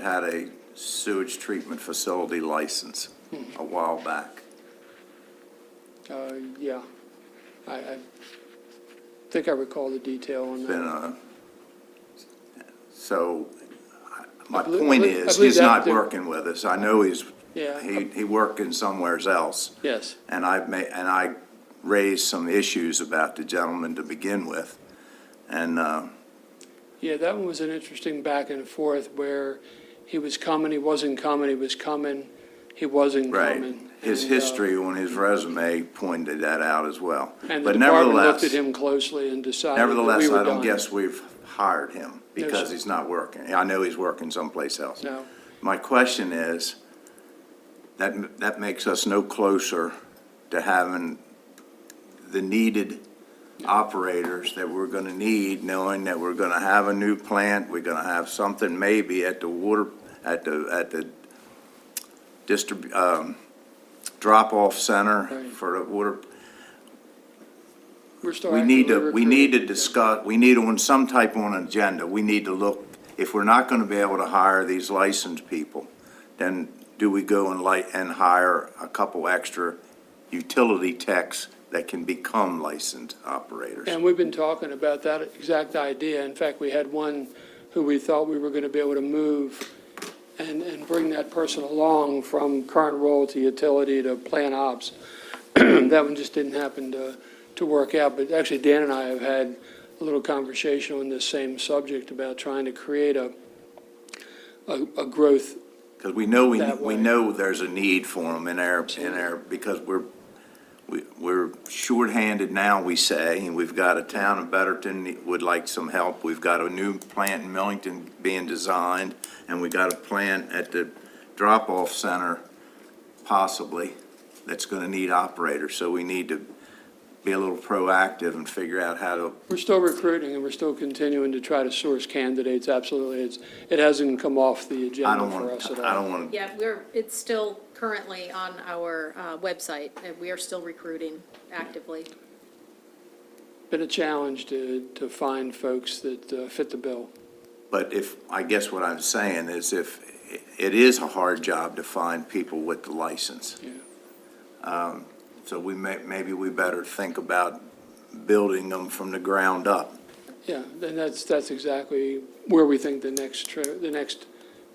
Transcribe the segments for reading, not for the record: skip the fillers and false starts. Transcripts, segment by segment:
had a sewage treatment facility license a while back. Yeah. I think I recall the detail on Been that. so my I believe- point I is, believe he's that not the- working with us. I know Yeah. he working somewhere else. Yes. And I raised some issues about the gentleman to begin with. And, Yeah, that one was an interesting back and forth where he was coming, he wasn't coming, he was coming, he wasn't right, coming. his And, history on his resume pointed that out as well. And the But department looked nevertheless, at him closely and decided that we nevertheless, were I don't done. guess we've hired him because sir. he's not working. I know he's working someplace else. No. My question is, that makes us no closer to having the needed operators that we're gonna need, knowing that we're gonna have a new plant, we're gonna have something maybe at the water, at the drop-off center Right. for the water. We're still We need actively to, we need to recruiting. discuss, we need on some type on agenda, we need to look, if we're not gonna be able to hire these licensed people, then do we go and hire a couple extra utility techs that can become licensed operators? And we've been talking about that exact idea. In fact, we had one who we thought we were going to be able to move and bring that person along from current role to utility to plant ops. That one just didn't happen to work out. But actually, Dan and I have had a little conversation on this same subject about trying to create a growth. Because we know, That way. we know there's a need for them in there, because we're shorthanded now, we say, and we've got a town of Betterton that would like some help. We've got a new plant in Millington being designed, and we got a plant at the drop-off center, possibly, that's gonna need operators. So we need to be a little proactive and figure out how to, We're still recruiting and we're still continuing to try to source candidates. Absolutely. It hasn't come off the I agenda don't for want, us at I all. don't want, Yeah, it's still currently on our website, and we are still recruiting actively. Been a challenge to find folks that fit the bill. but I guess what I'm saying is if, it is a hard job to find people with the license. Yeah. So maybe we better think about building them from the ground up. Yeah, and that's exactly where we think the next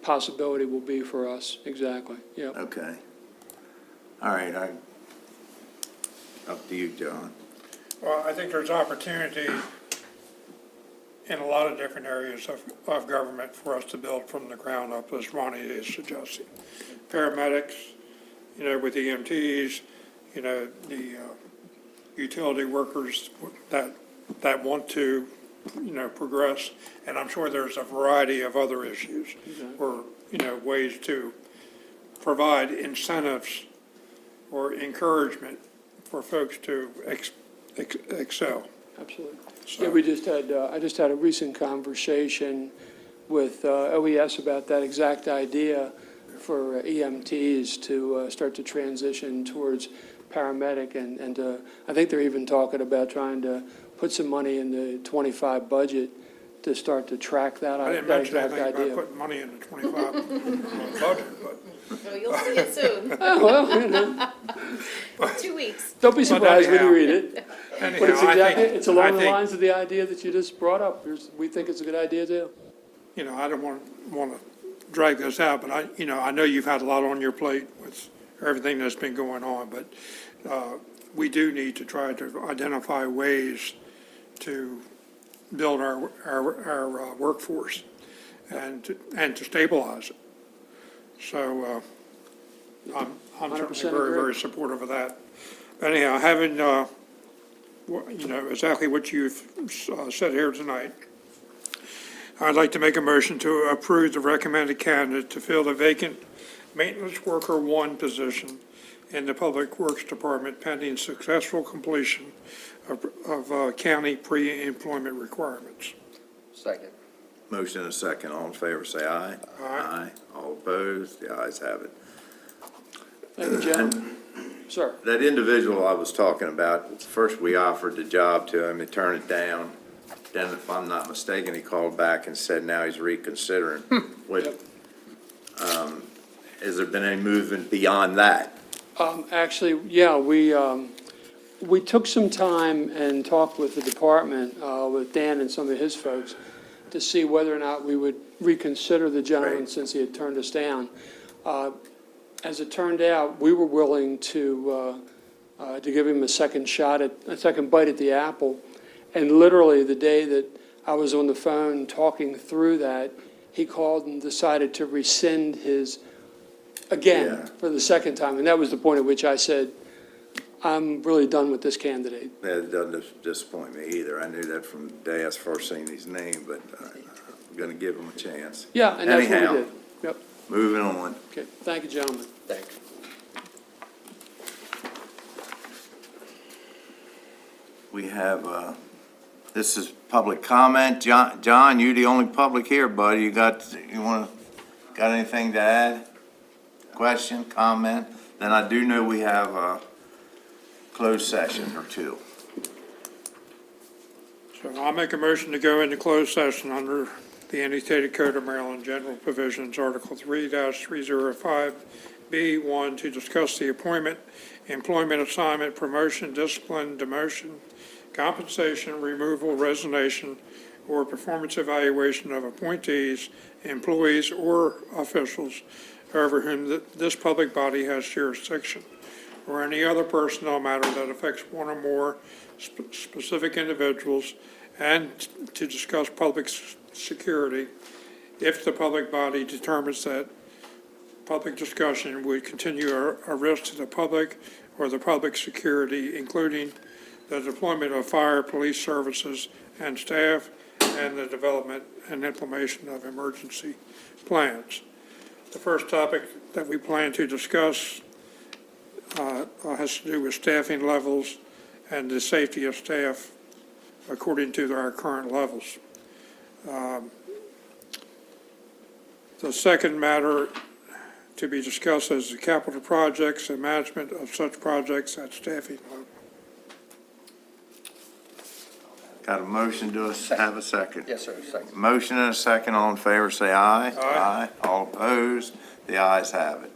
possibility will be for us. Exactly, yeah. Okay. All right, up to you, John. Well, I think there's opportunity in a lot of different areas of government for us to build from the ground up, as Ronnie is suggesting. Paramedics, with EMTs, the utility workers that want to, progress. And I'm sure there's a variety of other issues or, ways to provide incentives or encouragement for folks to excel. Absolutely. So- Yeah, we just had, I just had a recent conversation with OES about that exact idea for EMTs to start to transition towards paramedic, and I think they're even talking about trying to put some money in the 25 budget to start to track that I didn't that mention exact anything about idea. putting money in the 25 budget, but So you'll see it soon, Oh, well, 2 weeks. don't be surprised when you anyhow- read it. But anyhow, it's exactly, it's I along the think, lines of the idea that you just brought up. We think it's a good idea too. I don't want to drag this out, but I know you've had a lot on your plate with everything that's been going on, but we do need to try to identify ways to build our workforce and to stabilize it. So I'm 100% certainly very, agree. very supportive of that. Anyhow, having, exactly what you've said here tonight, I'd like to make a motion to approve the recommended candidate to fill the vacant maintenance worker 1 position in the Public Works Department pending successful completion of county pre-employment requirements. Second. Motion and a second. All in favor, say aye. Aye. All opposed? The ayes have it. Thank you, Jim. Sir, That individual I was talking about, first we offered the job to him, he turned it down. Then, if I'm not mistaken, he called back and said now he's reconsidering. Yep. has there been any movement beyond that? Actually, yeah, we took some time and talked with the department, with Dan and some of his folks, to see whether or not we would reconsider the gentleman Right. since he had turned us down. As it turned out, we were willing to give him a second bite at the apple. And literally, the day that I was on the phone talking through that, he called and decided to rescind his, again, Yeah. for the second time. And that was the point at which I said, I'm really done with this candidate. That doesn't disappoint me either. I knew that from the day I first seen his name, but I'm gonna give him a chance. Yeah, and that's what Anyhow. we did. Yep, Moving on. okay, thank you, gentlemen. Thank you. We have, this is public comment. John, you the only public here, buddy. got anything to add? Question, comment? Then I do know we have a closed session or two. So I'll make a motion to go into closed session under the annotated Code of Maryland General Provisions, Article 3-305B1, to discuss the appointment, employment assignment, promotion, discipline, demotion, compensation, removal, resignation, or performance evaluation of appointees, employees, or officials over whom this public body has jurisdiction, or any other personnel matter that affects one or more specific individuals, and to discuss public security if the public body determines that public discussion would continue a risk to the public or the public security, including the deployment of fire, police services and staff, and the development and implementation of emergency plans. The first topic that we plan to discuss has to do with staffing levels and the safety of staff according to our current levels. The second matter to be discussed is the capital projects and management of such projects at staffing level. Got a motion, do us have a second? Yes, sir, second. Motion and a second, all in favor, say aye. Aye. All opposed, the ayes have it.